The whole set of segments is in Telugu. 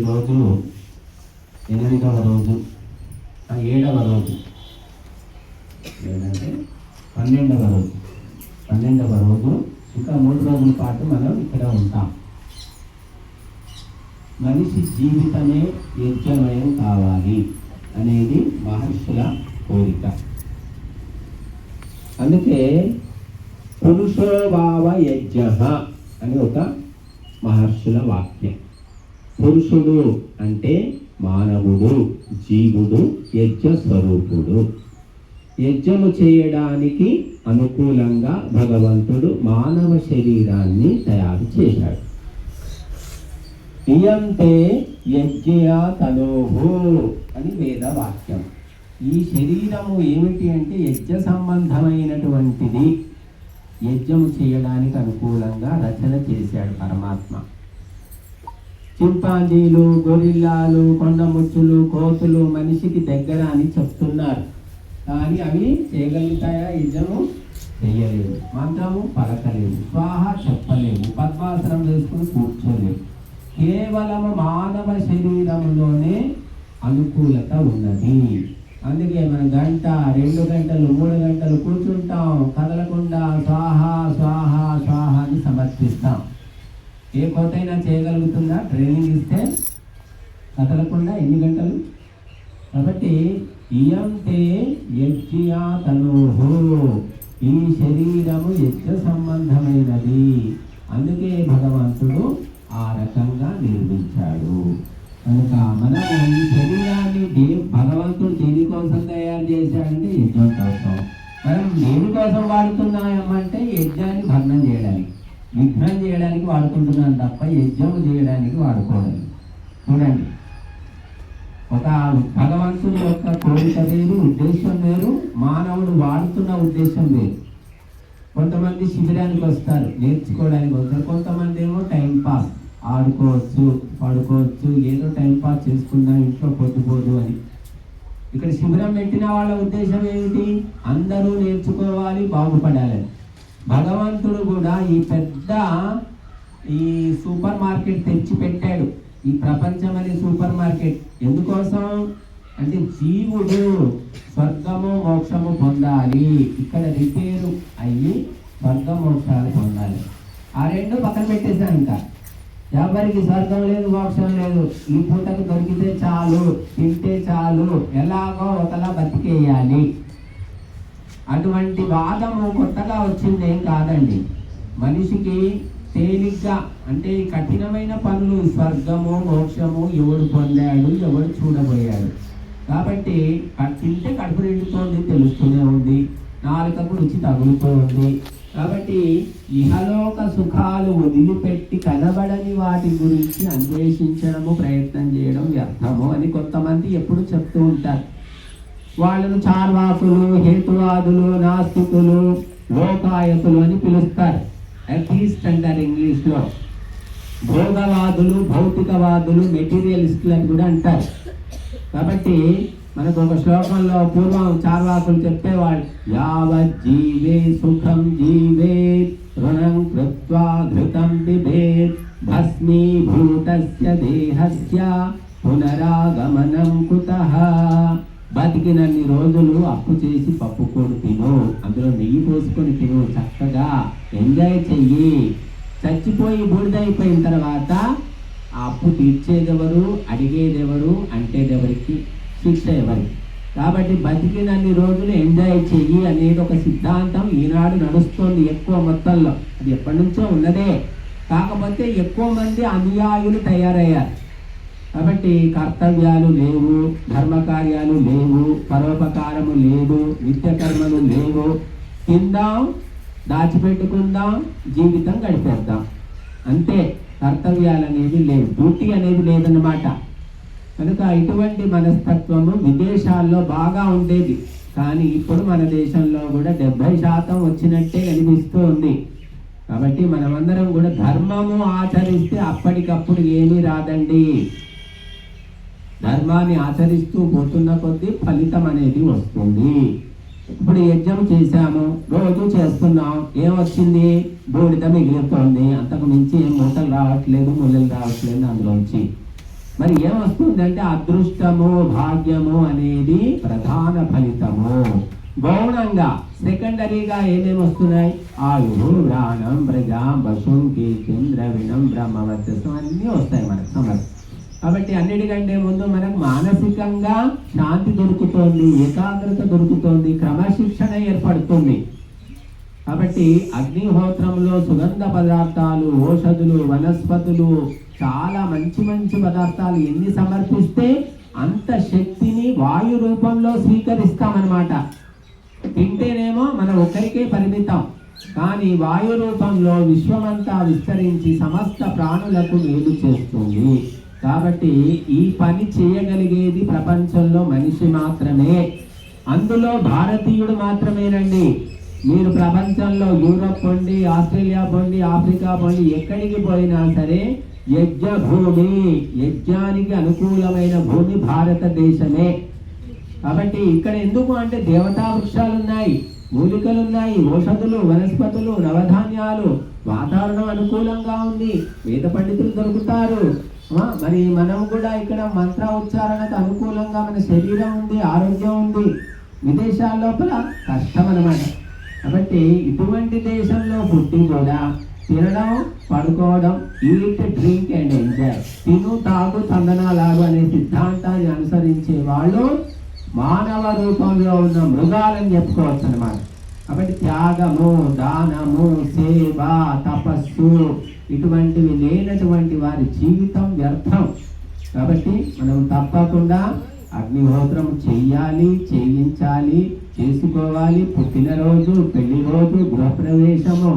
ఈరోజు 8వ రోజు, 7వ రోజు, లేదంటే 12వ రోజు. 12వ రోజు ఇంకా 3 రోజుల పాటు మనం ఇక్కడ ఉంటాం. మనిషి జీవితమే యజ్ఞమయం కావాలి అనేది మహర్షుల కోరిక. అందుకే పురుషోభావ యజ్ఞ అని ఒక మహర్షుల వాక్యం. పురుషుడు అంటే మానవుడు, జీవుడు, యజ్ఞ స్వరూపుడు. యజ్ఞము చేయడానికి అనుకూలంగా భగవంతుడు మానవ శరీరాన్ని తయారు చేశాడు. ఇయంతే యజ్ఞయా తనోహు అని వేద వాక్యం. ఈ శరీరము ఏమిటి అంటే యజ్ఞ సంబంధమైనటువంటిది. యజ్ఞము చేయడానికి అనుకూలంగా రచన చేశాడు పరమాత్మ. చింపాంజీలు, గొరిల్లాలు, కొండముచ్చులు, కోతులు మనిషికి దగ్గర అని చెప్తున్నారు, కానీ అవి చేయగలుగుతాయా? యజ్ఞము చేయలేవు, మంత్రము పలకలేవు, స్వాహ చెప్పలేవు, పద్మాసనం వేసుకుని కూర్చోలేవు. కేవలము మానవ శరీరంలోనే అనుకూలత ఉన్నది. అందుకే మనం 1 గంట, 2 గంటలు, 3 గంటలు కూర్చుంటాం, కదలకుండా స్వాహ స్వాహ స్వాహ అని సమర్పిస్తాం. ఏ కోతైనా చేయగలుగుతుందా? ట్రైనింగ్ ఇస్తే కదలకుండా ఎన్ని గంటలు? కాబట్టి ఇయంతే యజ్ఞయా తనోహు, ఈ శరీరము యజ్ఞ సంబంధమైనది. అందుకే భగవంతుడు ఆ రకంగా నిర్మించాడు. కనుక మనం ఈ శరీరాన్ని భగవంతుడు దేనికోసం తయారు చేశాడంటే యజ్ఞం కోసం. మనం దేనికోసం వాడుతున్నామంటే యజ్ఞాన్ని భగ్నం చేయడానికి, విఘ్నం చేయడానికి వాడుకుంటున్నాం తప్ప యజ్ఞం చేయడానికి వాడుకోవడం. చూడండి, ఒక భగవంతుని యొక్క కోరిక వేరు, ఉద్దేశం వేరు, మానవుడు వాడుతున్న ఉద్దేశం వేరు. కొంతమంది శిబిరానికి వస్తారు, నేర్చుకోవడానికి వస్తారు. కొంతమంది ఏమో టైంపాస్, ఆడుకోవచ్చు, పడుకోవచ్చు, ఏదో టైంపాస్ చేసుకుందాం, ఇంట్లో పొద్దుపోదు అని. ఇక్కడ శిబిరం పెట్టిన వాళ్ళ ఉద్దేశం ఏమిటి? అందరూ నేర్చుకోవాలి, బాగుపడాలని. భగవంతుడు కూడా ఈ పెద్ద సూపర్ మార్కెట్ తెచ్చి పెట్టాడు. ఈ ప్రపంచం అనే సూపర్ మార్కెట్ ఎందుకోసం అంటే జీవుడు స్వర్గము మోక్షము పొందాలి. ఇక్కడ రిపేరు అయ్యి స్వర్గ మోక్షాలు పొందాలి. ఆ రెండు పక్కన పెట్టేశాను. ఇంకా ఎవరికి స్వర్గం లేదు, మోక్షం లేదు, ఈ పూటకు దొరికితే చాలు, తింటే చాలు, ఎలాగో ఒకలా బతికేయాలి. అటువంటి వాదము కొత్తగా వచ్చిందేం కాదండి. మనిషికి తేలిగ్గా అంటే కఠినమైన పనులు, స్వర్గము మోక్షము ఎవడు పొందాడు, ఎవడు చూడబోయాడు. కాబట్టి తింటే కడుపు నిండుతోంది, తెలుస్తూనే ఉంది, నాలుకకు రుచి తగులుతూ ఉంది. కాబట్టి ఇహలోక సుఖాలు వదిలిపెట్టి కనబడని వాటి గురించి అన్వేషించడము, ప్రయత్నం చేయడం వ్యర్థము అని కొంతమంది ఎప్పుడు చెప్తూ ఉంటారు. వాళ్ళను చార్వాకులు, హేతువాదులు, నాస్తికులు, లోకాయతులు అని పిలుస్తారు. అథీస్ట్ అంటారు ఇంగ్లీష్లో. భోగవాదులు, భౌతికవాదులు, మెటీరియలిస్టులు అని కూడా అంటారు. కాబట్టి మనకు ఒక శ్లోకంలో పూర్వం చార్వాకులు చెప్పేవాళ్ళు, యావత్ జీవే సుఖం జీవే రుణం కృత్వా ఘృతం పిబేత్ భస్మీభూతస్య దేహస్య పునరాగమనం కుతః. బతికినన్ని రోజులు అప్పు చేసి పప్పుకోడు తిను, అందులో నెయ్యి పోసుకొని తిను, చక్కగా ఎంజాయ్ చెయ్యి. చచ్చిపోయి బూడిదైపోయిన తర్వాత ఆ అప్పు తీర్చేదెవరు, అడిగేదెవరు, అంటేదెవరికి, శిక్ష ఎవరు? కాబట్టి బతికినన్ని రోజులు ఎంజాయ్ చెయ్యి అనేది ఒక సిద్ధాంతం ఈనాడు నడుస్తోంది ఎక్కువ మొత్తంలో. అది ఎప్పటి నుంచో ఉన్నదే, కాకపోతే ఎక్కువ మంది అనుయాయులు తయారయ్యారు. కాబట్టి కర్తవ్యాలు లేవు, ధర్మకార్యాలు లేవు, పరోపకారము లేదు, నిత్యకర్మలు లేవు. తిందాం, దాచిపెట్టుకుందాం, జీవితం గడిపేద్దాం, అంతే. కర్తవ్యాలు అనేది లేవు, డ్యూటీ అనేది లేదన్నమాట. కనుక ఇటువంటి మనస్తత్వము విదేశాల్లో బాగా ఉండేది, కానీ ఇప్పుడు మన దేశంలో కూడా 70% వచ్చినట్టే కనిపిస్తూ ఉంది. కాబట్టి మనమందరం కూడా ధర్మము ఆచరిస్తే అప్పటికప్పుడు ఏమీ రాదండి. ధర్మాన్ని ఆచరిస్తూ పోతున్న కొద్దీ ఫలితం అనేది వస్తుంది. ఇప్పుడు యజ్ఞం చేశాము, రోజు చేస్తున్నాం, ఏమొచ్చింది? బూడిద మిగులుతోంది. అంతకు మించి ఏం మూటలు రావట్లేదు, ముళ్ళలు రావట్లేదు అందులోంచి. మరి ఏమొస్తుందంటే అదృష్టము భాగ్యము అనేది ప్రధాన ఫలితము. గౌణంగా సెకండరీగా ఏమేమి వస్తున్నాయి? ఆయువు, ప్రాణం, ప్రజాం, పశుం, కీర్తిం, ద్రవిణం, బ్రహ్మవర్చస్సు అన్నీ వస్తాయి మనకు సమస్య. కాబట్టి అన్నిటికంటే ముందు మనకు మానసికంగా శాంతి దొరుకుతోంది, ఏకాగ్రత దొరుకుతోంది, క్రమశిక్షణ ఏర్పడుతుంది. కాబట్టి అగ్నిహోత్రంలో సుగంధ పదార్థాలు, ఔషధులు, వనస్పతులు, చాలా మంచి మంచి పదార్థాలు ఎన్ని సమర్పిస్తే అంత శక్తిని వాయు రూపంలో స్వీకరిస్తామన్నమాట. తింటేనేమో మనం ఒక్కరికే పరిమితం, కానీ వాయు రూపంలో విశ్వమంతా విస్తరించి సమస్త ప్రాణులకు మేలు చేస్తుంది. కాబట్టి ఈ పని చేయగలిగేది ప్రపంచంలో మనిషి మాత్రమే, అందులో భారతీయుడు మాత్రమేనండి. మీరు ప్రపంచంలో యూరోప్ పొండి, ఆస్ట్రేలియా పొండి, ఆఫ్రికా పొండి, ఎక్కడికి పోయినా సరే యజ్ఞ భూమి, యజ్ఞానికి అనుకూలమైన భూమి భారతదేశమే. కాబట్టి ఇక్కడ ఎందుకు అంటే దేవతా వృక్షాలు ఉన్నాయి, మూలికలు ఉన్నాయి, ఔషధులు, వనస్పతులు, నవధాన్యాలు, వాతావరణం అనుకూలంగా ఉంది, వేద పండితులు దొరుకుతారు. మరి మనం కూడా ఇక్కడ మంత్ర ఉచ్చారణకు అనుకూలంగా మన శరీరం ఉంది, ఆరోగ్యం ఉంది. విదేశాల లోపల కష్టం అన్నమాట. కాబట్టి ఇటువంటి దేశంలో పుట్టి కూడా తినడం, పడుకోవడం, ఈట్, డ్రింక్ అండ్ ఎంజాయ్, తిను, తాగు, తందనాలాగు అనే సిద్ధాంతాన్ని అనుసరించే వాళ్ళు మానవ రూపంలో ఉన్న మృగాలని చెప్పుకోవచ్చు అన్నమాట. కాబట్టి త్యాగము, దానము, సేవ, తపస్సు ఇటువంటివి లేనటువంటి వారి జీవితం వ్యర్థం. కాబట్టి మనం తప్పకుండా అగ్నిహోత్రం చెయ్యాలి, చేయించాలి, చేసుకోవాలి. పుట్టినరోజు, పెళ్లి రోజు, గృహప్రవేశము,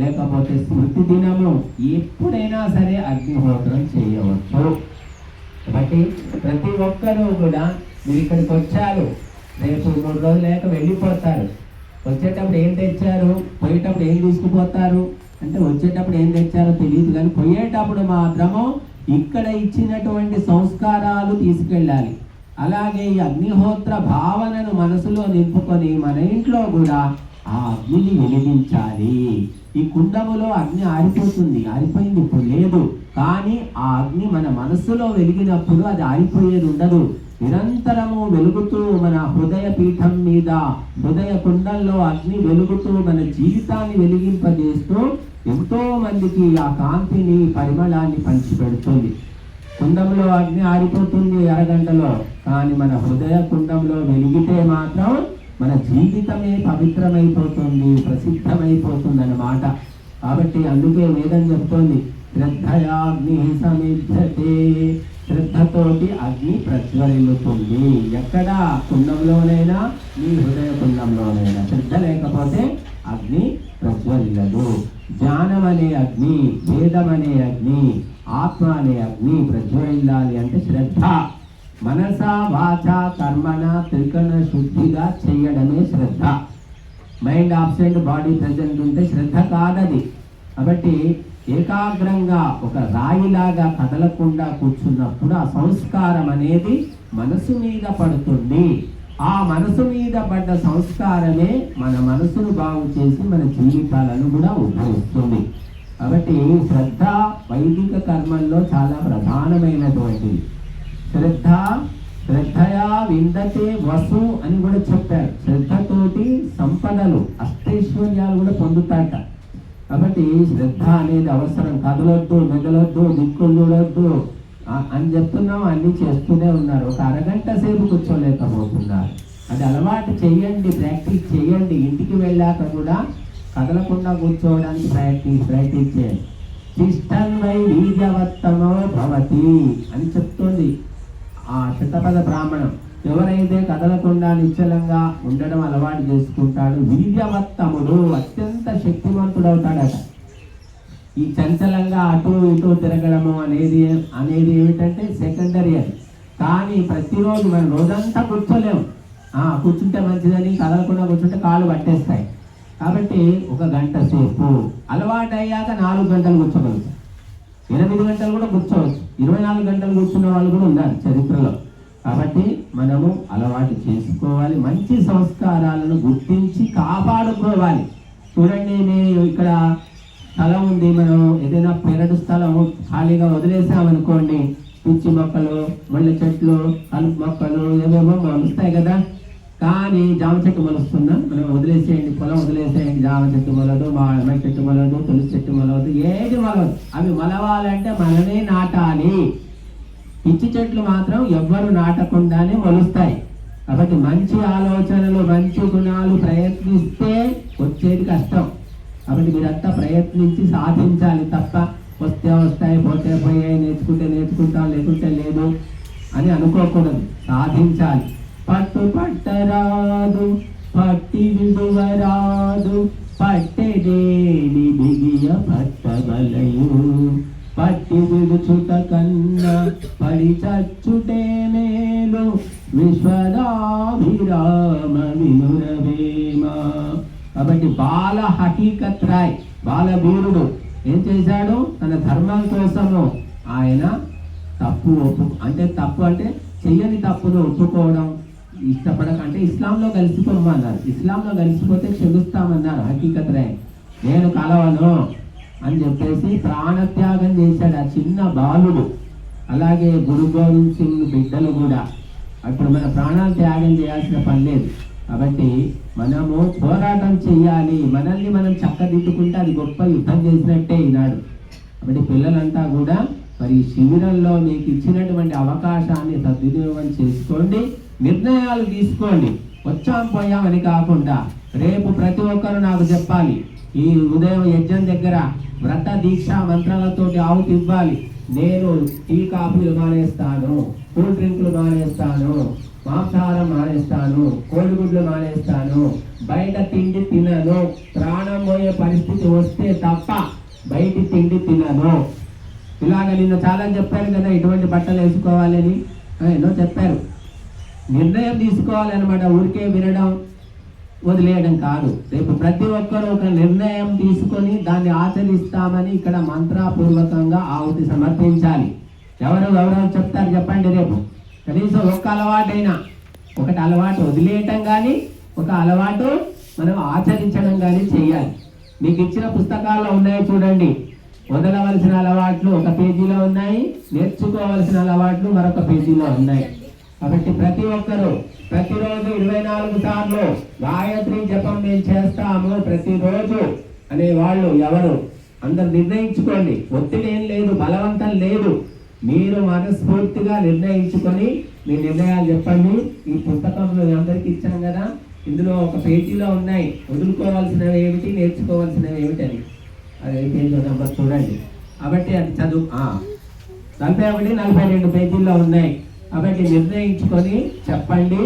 లేకపోతే స్మృతి దినము, ఎప్పుడైనా సరే అగ్నిహోత్రం చేయవచ్చు. కాబట్టి ప్రతి ఒక్కరూ కూడా మీరు ఇక్కడికి వచ్చారు, రేపు 3 రోజులు లేక వెళ్ళిపోతారు. వచ్చేటప్పుడు ఏం తెచ్చారు, పోయేటప్పుడు ఏం తీసుకుపోతారు అంటే వచ్చేటప్పుడు ఏం తెచ్చారో తెలియదు, కానీ పోయేటప్పుడు మాత్రము ఇక్కడ ఇచ్చినటువంటి సంస్కారాలు తీసుకెళ్ళాలి. అలాగే ఈ అగ్నిహోత్ర భావనను మనసులో నింపుకొని మన ఇంట్లో కూడా ఆ అగ్నిని వెలిగించాలి. ఈ కుండములో అగ్ని ఆరిపోతుంది, ఆరిపోయింది, ఇప్పుడు లేదు. కానీ ఆ అగ్ని మన మనస్సులో వెలిగినప్పుడు అది ఆరిపోయేది ఉండదు, నిరంతరము వెలుగుతూ మన హృదయ పీఠం మీద, హృదయ కుండంలో అగ్ని వెలుగుతూ మన జీవితాన్ని వెలిగింపజేస్తూ ఎంతో మందికి ఆ కాంతిని, పరిమళాన్ని పంచిపెడుతుంది. కుండంలో అగ్ని ఆరిపోతుంది అరగంటలో, కానీ మన హృదయ కుండంలో వెలిగితే మాత్రం మన జీవితమే పవిత్రమైపోతుంది, ప్రసిద్ధమైపోతుంది అన్నమాట. కాబట్టి అందుకే వేదం చెప్తోంది, శ్రద్ధయాగ్ని సమిద్ధతే, శ్రద్ధతోటి అగ్ని ప్రజ్వరిల్లుతుంది. ఎక్కడ కుండంలోనైనా, మీ హృదయ కుండంలోనైనా శ్రద్ధ లేకపోతే అగ్ని ప్రజ్వరిల్లదు. జ్ఞానం అనే అగ్ని, వేదం అనే అగ్ని, ఆత్మ అనే అగ్ని ప్రజ్వరిల్లాలి అంటే శ్రద్ధ. మనస, వాచ, కర్మణ త్రికరణ శుద్ధిగా చేయడమే శ్రద్ధ. మైండ్ ఆబ్సెంట్, బాడీ ప్రెజెంట్ ఉంటే శ్రద్ధ కాదది. కాబట్టి ఏకాగ్రంగా ఒక రాయిలాగా కదలకుండా కూర్చున్నప్పుడు ఆ సంస్కారం అనేది మనసు మీద పడుతుంది. ఆ మనసు మీద పడ్డ సంస్కారమే మన మనసును బాగు చేసి మన జీవితాలను కూడా ఉద్ధరిస్తుంది. కాబట్టి శ్రద్ధ వైదిక కర్మల్లో చాలా ప్రధానమైనటువంటిది. శ్రద్ధయా విందతే వసు అని కూడా చెప్పారు. శ్రద్ధతోటి సంపదలు, అష్టైశ్వర్యాలు కూడా పొందుతాట. కాబట్టి శ్రద్ధ అనేది అవసరం. కదలొద్దు, మెదలొద్దు, దిక్కులు చూడొద్దు అని చెప్తున్నాం, అన్నీ చేస్తూనే ఉన్నారు. ఒక అరగంట సేపు కూర్చోలేకపోతున్నారు. అది అలవాటు చేయండి, ప్రాక్టీస్ చేయండి. ఇంటికి వెళ్ళాక కూడా కదలకుండా కూర్చోవడానికి ప్రాక్టీస్ చేయండి. శిష్టం వై బీజవత్తమో భవతి అని చెప్తుంది ఆ శతపథ బ్రాహ్మణం. ఎవరైతే కదలకుండా నిశ్చలంగా ఉండడం అలవాటు చేసుకుంటాడు, వీర్యవత్తముడు, అత్యంత శక్తివంతుడవుతాడట. ఈ చంచలంగా అటు ఇటు తిరగడము అనేది ఏమిటంటే సెకండరీ అది. కానీ ప్రతిరోజు మనం రోజంతా కూర్చోలేము. కూర్చుంటే మంచిదని, కదలకుండా కూర్చుంటే కాళ్ళు పట్టేస్తాయి. కాబట్టి 1 గంట సేపు అలవాటు అయ్యాక 4 గంటలు కూర్చోగలుగుతాం, 8 గంటలు కూడా కూర్చోవచ్చు, 24 గంటలు కూర్చున్న వాళ్ళు కూడా ఉన్నారు చరిత్రలో. కాబట్టి మనము అలవాటు చేసుకోవాలి, మంచి సంస్కారాలను గుర్తించి కాపాడుకోవాలి. చూడండి, నేను ఇక్కడ స్థలం ఉంది, మనం ఏదైనా పెరడు స్థలం ఖాళీగా వదిలేసామనుకోండి, పిచ్చి మొక్కలు, ముళ్ళ చెట్లు, కలుపు మొక్కలు ఏవేమో మొలుస్తాయి కదా. కానీ జామ చెట్టు మొలుస్తుందా? మనం వదిలేసేయండి, పొలం వదిలేసేయండి, జామ చెట్టు మొలదు, మామిడి చెట్టు మొలదు, తులసి చెట్టు మొలవదు, ఏది మొలవదు. అవి మొలవాలంటే మనమే నాటాలి. పిచ్చి చెట్లు మాత్రం ఎవ్వరు నాటకుండానే మొలుస్తాయి. కాబట్టి మంచి ఆలోచనలు, మంచి గుణాలు ప్రయత్నిస్తే వచ్చేది కష్టం. కాబట్టి మీరంతా ప్రయత్నించి సాధించాలి తప్ప వస్తే వస్తాయి, పోతే పోయాయి, నేర్చుకుంటే నేర్చుకుంటాం, లేకుంటే లేదు అని అనుకోకూడదు. సాధించాలి. పట్టు పట్టరాదు, పట్టి విడువరాదు, పట్టెదేని బిగియ పట్టగలయు, పట్టి విడుచుట కన్నా పడి చచ్చుటే మేలు, విశ్వదాభిరామ వినురవేమ. కాబట్టి బాల హకీకత్ రాయ్, బాలవీరుడు ఏం చేశాడు? తన ధర్మం కోసము ఆయన తప్పు అంటే చెయ్యని తప్పును ఒప్పుకోవడం ఇష్టపడక, అంటే ఇస్లాంలో కలిసిపోమన్నారు. ఇస్లాంలో కలిసిపోతే క్షమిస్తామన్నారు హకీకత్ రాయ్. నేను కలవను అని చెప్పేసి ప్రాణత్యాగం చేశాడు ఆ చిన్న బాలుడు. అలాగే గురు గోవింద్ సింగ్ బిడ్డలు కూడా అప్పుడు మన ప్రాణాలు త్యాగం చేయాల్సిన పని లేదు. కాబట్టి మనము పోరాటం చెయ్యాలి. మనల్ని మనం చక్కదిద్దుకుంటే అది గొప్ప యుద్ధం చేసినట్టే ఈనాడు. కాబట్టి పిల్లలంతా కూడా మరి శిబిరంలో మీకు ఇచ్చినటువంటి అవకాశాన్ని సద్వినియోగం చేసుకోండి, నిర్ణయాలు తీసుకోండి. వచ్చాం పోయామని కాకుండా రేపు ప్రతి ఒక్కరు నాకు చెప్పాలి. ఈ ఉదయం యజ్ఞం దగ్గర వ్రత దీక్ష మంత్రాలతోటి ఆహుతి ఇవ్వాలి. నేను టీ కాఫీలు మానేస్తాను, కూల్ డ్రింకులు మానేస్తాను, మాంసాహారం మానేస్తాను, కోడిగుడ్లు మానేస్తాను, బయట తిండి తినను, ప్రాణం పోయే పరిస్థితి వస్తే తప్ప బయట తిండి తినను. ఇలాగ నిన్న చాలా చెప్పారు కదా ఇటువంటి బట్టలు వేసుకోవాలని, ఎన్నో చెప్పారు. నిర్ణయం తీసుకోవాలన్నమాట. ఊరికే వినడం వదిలేయడం కాదు. రేపు ప్రతి ఒక్కరూ ఒక నిర్ణయం తీసుకొని దాన్ని ఆచరిస్తామని ఇక్కడ మంత్రపూర్వకంగా ఆహుతి సమర్పించాలి. ఎవరెవరు చెప్తారు చెప్పండి. రేపు కనీసం ఒక్క అలవాటైనా, ఒకటి అలవాటు వదిలేయటం కానీ ఒక అలవాటు మనం ఆచరించడం కానీ చేయాలి. మీకు ఇచ్చిన పుస్తకాల్లో ఉన్నాయి చూడండి. వదలవలసిన అలవాట్లు ఒక పేజీలో ఉన్నాయి, నేర్చుకోవలసిన అలవాట్లు మరొక పేజీలో ఉన్నాయి. కాబట్టి ప్రతి ఒక్కరూ ప్రతిరోజు 24 సార్లు గాయత్రి జపం మేము చేస్తాము ప్రతిరోజు అనే వాళ్ళు ఎవరు అందరు నిర్ణయించుకోండి. ఒత్తిడి ఏం లేదు, బలవంతం లేదు. మీరు మనస్ఫూర్తిగా నిర్ణయించుకొని మీ నిర్ణయాలు చెప్పండి. ఈ పుస్తకంలో అందరికి ఇచ్చాం కదా, ఇందులో ఒక పేజీలో ఉన్నాయి వదులుకోవాల్సినవి ఏమిటి, నేర్చుకోవాల్సినవి ఏమిటని. అది పేజీ నెంబర్ చూడండి. కాబట్టి అది చదువు 41, 42 పేజీల్లో ఉన్నాయి. కాబట్టి నిర్ణయించుకొని చెప్పండి.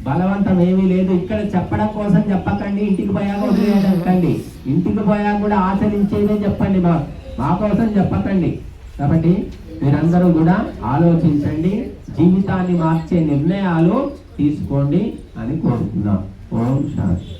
బలవంతం ఏమీ లేదు. ఇక్కడ చెప్పడం కోసం చెప్పకండి, ఇంటికి పోయాక వదిలేయకండి. ఇంటికి పోయాక కూడా ఆచరించేదే చెప్పండి. మా కోసం చెప్పకండి. కాబట్టి మీరందరూ కూడా ఆలోచించండి, జీవితాన్ని మార్చే నిర్ణయాలు తీసుకోండి అని కోరుతున్నాం. ఓం శాంతి.